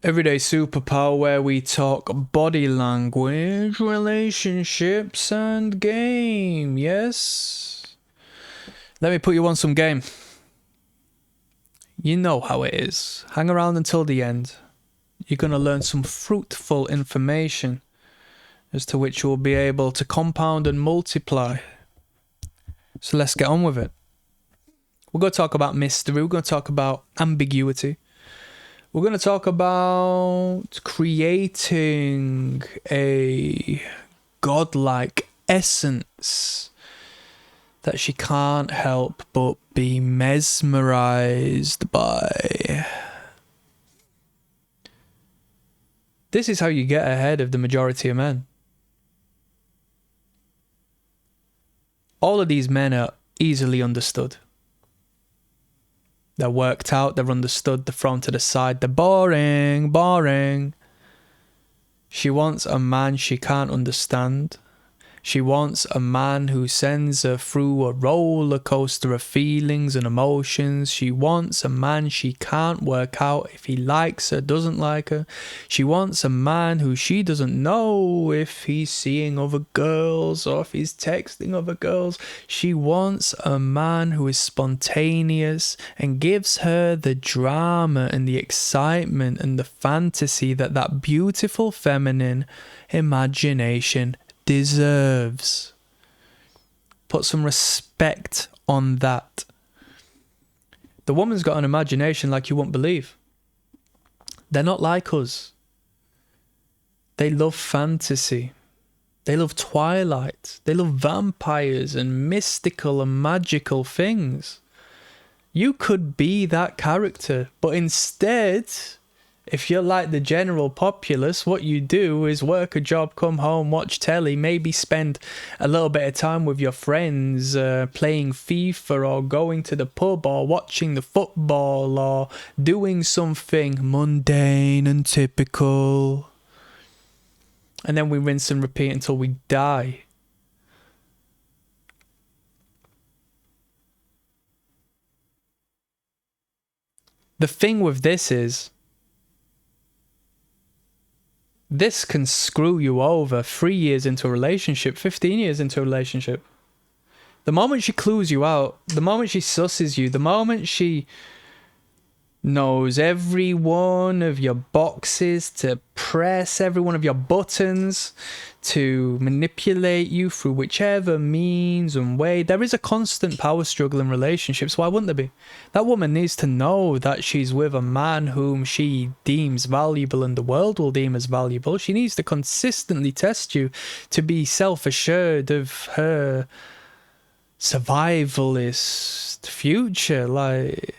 Everyday Superpower, where we talk body language, relationships, and game. Yes? Let me put you on some game. You know how it is. Hang around until the end. You're going to learn some fruitful information as to which you will be able to compound and multiply. So let's get on with it. We're going to talk about mystery. We're going to talk about ambiguity. We're going to talk about creating a godlike essence that she can't help but be mesmerized by. This is how you get ahead of the majority of men. All of these men are easily understood. They're worked out, they're understood, they're thrown to the side, they're boring. She wants a man she can't understand. She wants a man who sends her through a roller coaster of feelings and emotions. She wants a man she can't work out if he likes her, doesn't like her. She wants a man who she doesn't know if he's seeing other girls or if he's texting other girls. She wants a man who is spontaneous and gives her the drama and the excitement and the fantasy that beautiful feminine imagination deserves. Put some respect on that. The woman's got an imagination like you won't believe. They're not like us. They love fantasy. They love Twilight. They love vampires and mystical and magical things. You could be that character, but instead, if you're like the general populace, what you do is work a job, come home, watch telly, maybe spend a little bit of time with your friends playing FIFA or going to the pub or watching the football or doing something mundane and typical. And then we rinse and repeat until we die. The thing with this is, this can screw you over 3 years into a relationship, 15 years into a relationship. The moment she clues you out, the moment she susses you, the moment she knows every one of your boxes to press, every one of your buttons to manipulate you through whichever means and way. There is a constant power struggle in relationships. Why wouldn't there be? That woman needs to know that she's with a man whom she deems valuable and the world will deem as valuable. She needs to consistently test you to be self-assured of her survivalist future. Like,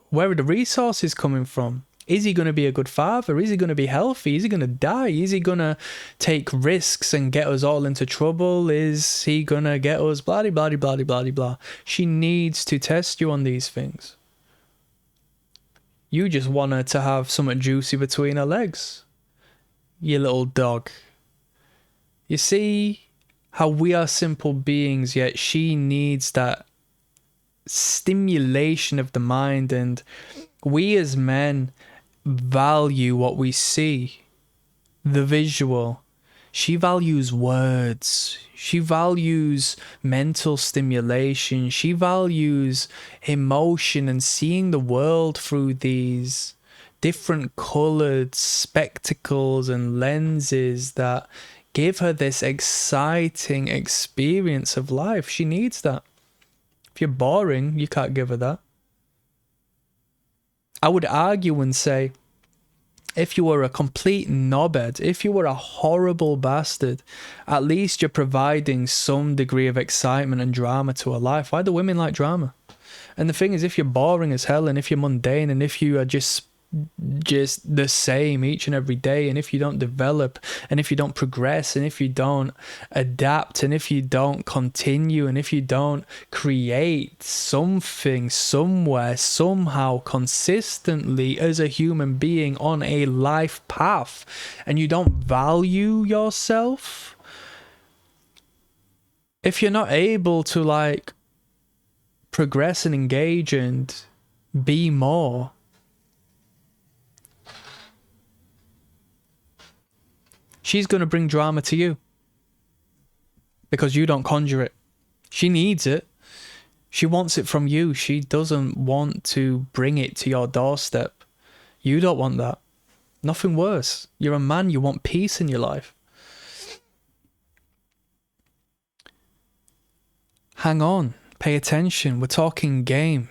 where are the resources coming from? Is he going to be a good father? Is he going to be healthy? Is he going to die? Is he going to take risks and get us all into trouble? Is he going to get us blah, blah, blah, blah, blah, blah. She needs to test you on these things. You just want her to have something juicy between her legs. You little dog. You see how we are simple beings, yet she needs that stimulation of the mind, and we as men value what we see, the visual. She values words. She values mental stimulation. She values emotion and seeing the world through these different colored spectacles and lenses that give her this exciting experience of life. She needs that. If you're boring, you can't give her that. I would argue and say, if you were a complete knobhead, if you were a horrible bastard, at least you're providing some degree of excitement and drama to her life. Why do women like drama? And the thing is, if you're boring as hell and if you're mundane and if you are just the same each and every day, and if you don't develop and if you don't progress and if you don't adapt and if you don't continue and if you don't create something somewhere somehow consistently as a human being on a life path, and you don't value yourself, if you're not able to like progress and engage and be more, she's going to bring drama to you because you don't conjure it. She needs it. She wants it from you. She doesn't want to bring it to your doorstep. You don't want that. Nothing worse. You're a man. You want peace in your life. Hang on. Pay attention. We're talking game.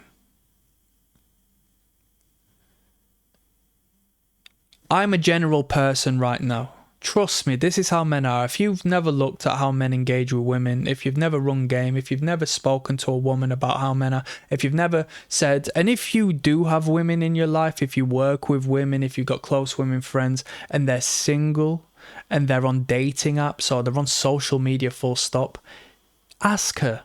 I'm a general person right now. Trust me, this is how men are. If you've never looked at how men engage with women, if you've never run game, if you've never spoken to a woman about how men are, if you've never said, and if you do have women in your life, if you work with women, if you've got close women friends and they're single and they're on dating apps or they're on social media full stop, ask her,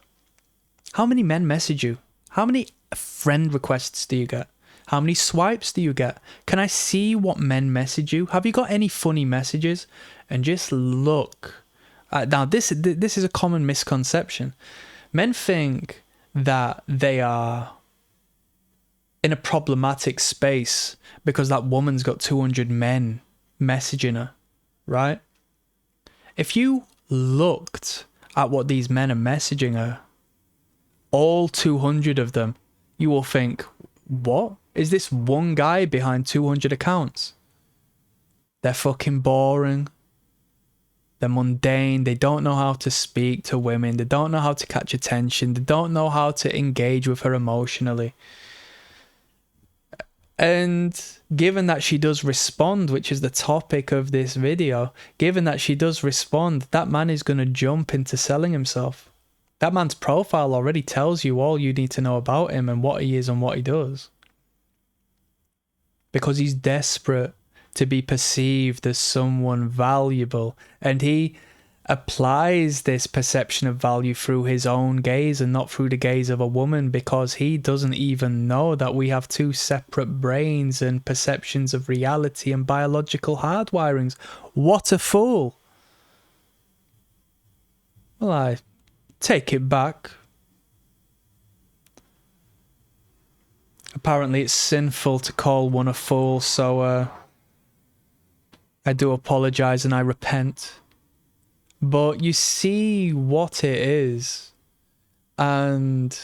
how many men message you? How many friend requests do you get? How many swipes do you get? Can I see what men message you? Have you got any funny messages? And just look. Now, this is a common misconception. Men think that they are in a problematic space because that woman's got 200 men messaging her, right? If you looked at what these men are messaging her, all 200 of them, you will think, what? Is this one guy behind 200 accounts? They're fucking boring. They're mundane. They don't know how to speak to women. They don't know how to catch attention. They don't know how to engage with her emotionally. And given that she does respond, which is the topic of this video, given that she does respond, that man is going to jump into selling himself. That man's profile already tells you all you need to know about him and what he is and what he does. Because he's desperate to be perceived as someone valuable. And he applies this perception of value through his own gaze and not through the gaze of a woman, because he doesn't even know that we have two separate brains and perceptions of reality and biological hardwirings. What a fool. Well, I take it back. Apparently it's sinful to call one a fool, so I do apologise and I repent. But you see what it is, and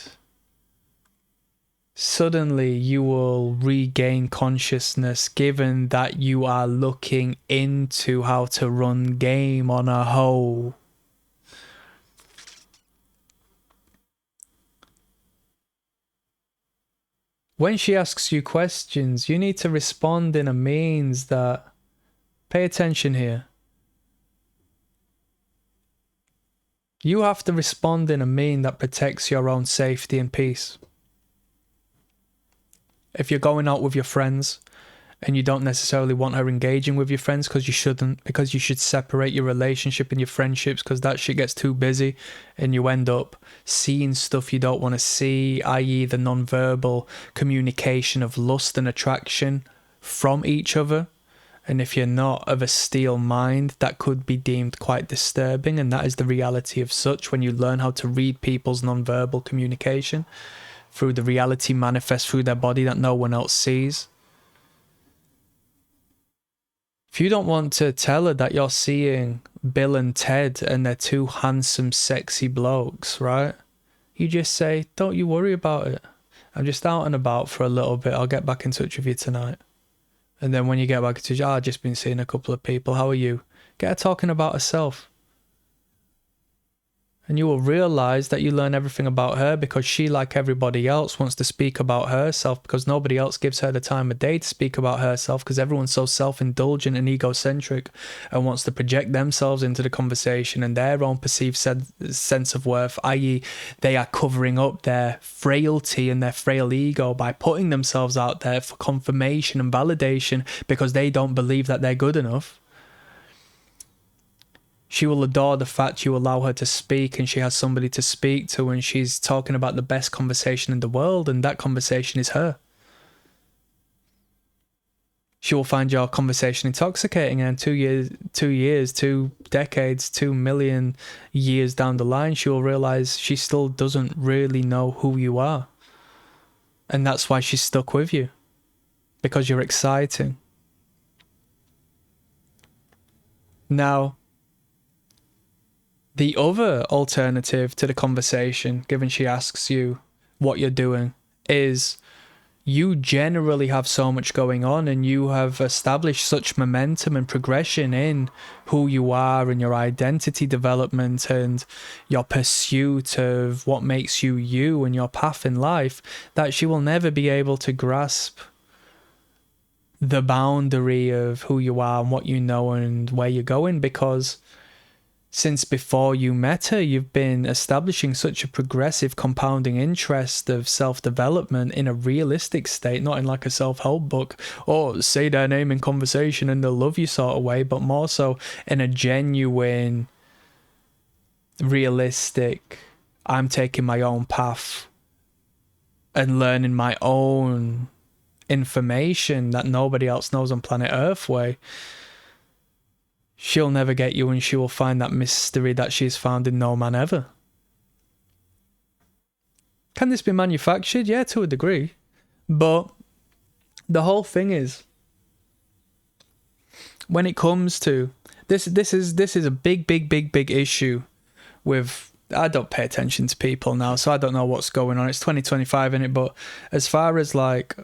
suddenly you will regain consciousness, given that you are looking into how to run game on a hoe. When she asks you questions, you need to respond in a means that, pay attention here. You have to respond in a mean that protects your own safety and peace. If you're going out with your friends and you don't necessarily want her engaging with your friends, because you shouldn't, because you should separate your relationship and your friendships, because that shit gets too busy and you end up seeing stuff you don't want to see, i.e. the nonverbal communication of lust and attraction from each other. And if you're not of a steel mind, that could be deemed quite disturbing, and that is the reality of such when you learn how to read people's nonverbal communication through the reality manifest through their body that no one else sees. If you don't want to tell her that you're seeing Bill and Ted and they're two handsome, sexy blokes, right? You just say, don't you worry about it. I'm just out and about for a little bit. I'll get back in touch with you tonight. And then when you get back in touch, I've just been seeing a couple of people. How are you? Get her talking about herself. And you will realise that you learn everything about her, because she, like everybody else, wants to speak about herself, because nobody else gives her the time of day to speak about herself, because everyone's so self-indulgent and egocentric and wants to project themselves into the conversation and their own perceived sense of worth, i.e. they are covering up their frailty and their frail ego by putting themselves out there for confirmation and validation because they don't believe that they're good enough. She will adore the fact you allow her to speak and she has somebody to speak to, and she's talking about the best conversation in the world, and that conversation is her. She will find your conversation intoxicating, and 2 years, 2 decades, 2 million years down the line, she will realise she still doesn't really know who you are. And that's why she's stuck with you. Because you're exciting. Now, the other alternative to the conversation, given she asks you what you're doing, is you generally have so much going on and you have established such momentum and progression in who you are and your identity development and your pursuit of what makes you you and your path in life, that she will never be able to grasp the boundary of who you are and what you know and where you're going, because since before you met her, you've been establishing such a progressive compounding interest of self-development in a realistic state, not in like a self-help book or say their name in conversation and they'll love you sort of way, but more so in a genuine, realistic, I'm taking my own path and learning my own information that nobody else knows on planet Earth way. She'll never get you and she will find that mystery that she's found in no man ever. Can this be manufactured? Yeah, to a degree. But the whole thing is, when it comes to this is a big issue with, I don't pay attention to people now, so I don't know what's going on. It's 2025 in it, but as far as like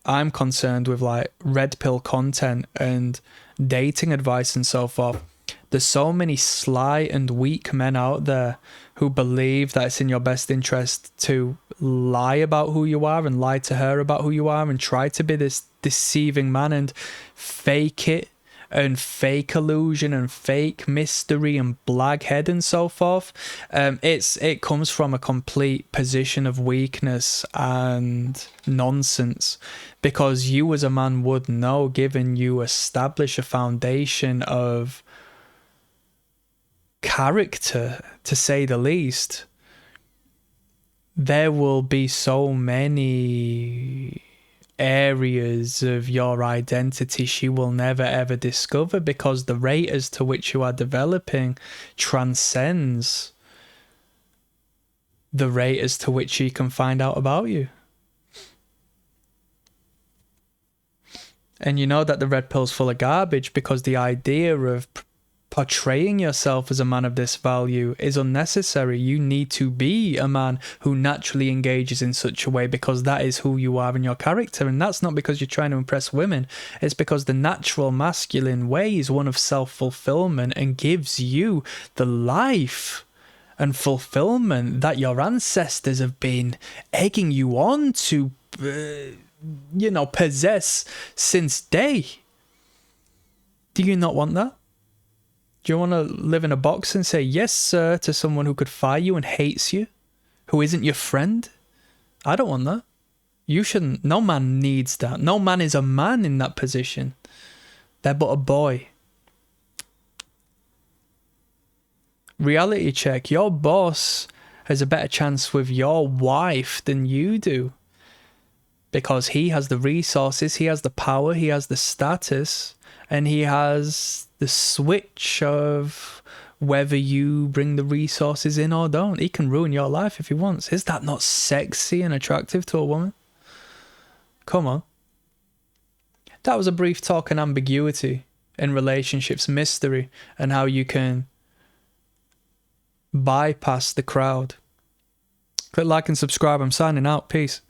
I'm concerned with like red pill content and dating advice and so forth, there's so many sly and weak men out there who believe that it's in your best interest to lie about who you are and lie to her about who you are and try to be this deceiving man and fake it and fake illusion and fake mystery and blackhead and so forth. It comes from a complete position of weakness and nonsense, because you as a man would know, given you establish a foundation of character, to say the least, there will be so many areas of your identity she will never ever discover, because the rate as to which you are developing transcends the rate as to which she can find out about you. And you know that the red pill's full of garbage, because the idea of portraying yourself as a man of this value is unnecessary. You need to be a man who naturally engages in such a way, because that is who you are in your character. And that's not because you're trying to impress women. It's because the natural masculine way is one of self-fulfillment and gives you the life and fulfillment that your ancestors have been egging you on to, possess since day. Do you not want that? Do you want to live in a box and say yes, sir, to someone who could fire you and hates you, who isn't your friend? I don't want that. You shouldn't. No man needs that. No man is a man in that position. They're but a boy. Reality check. Your boss has a better chance with your wife than you do, because he has the resources, he has the power, he has the status, and he has the switch of whether you bring the resources in or don't. He can ruin your life if he wants. Is that not sexy and attractive to a woman? Come on. That was a brief talk on ambiguity in relationships, mystery, and how you can bypass the crowd. Click like and subscribe. I'm signing out. Peace.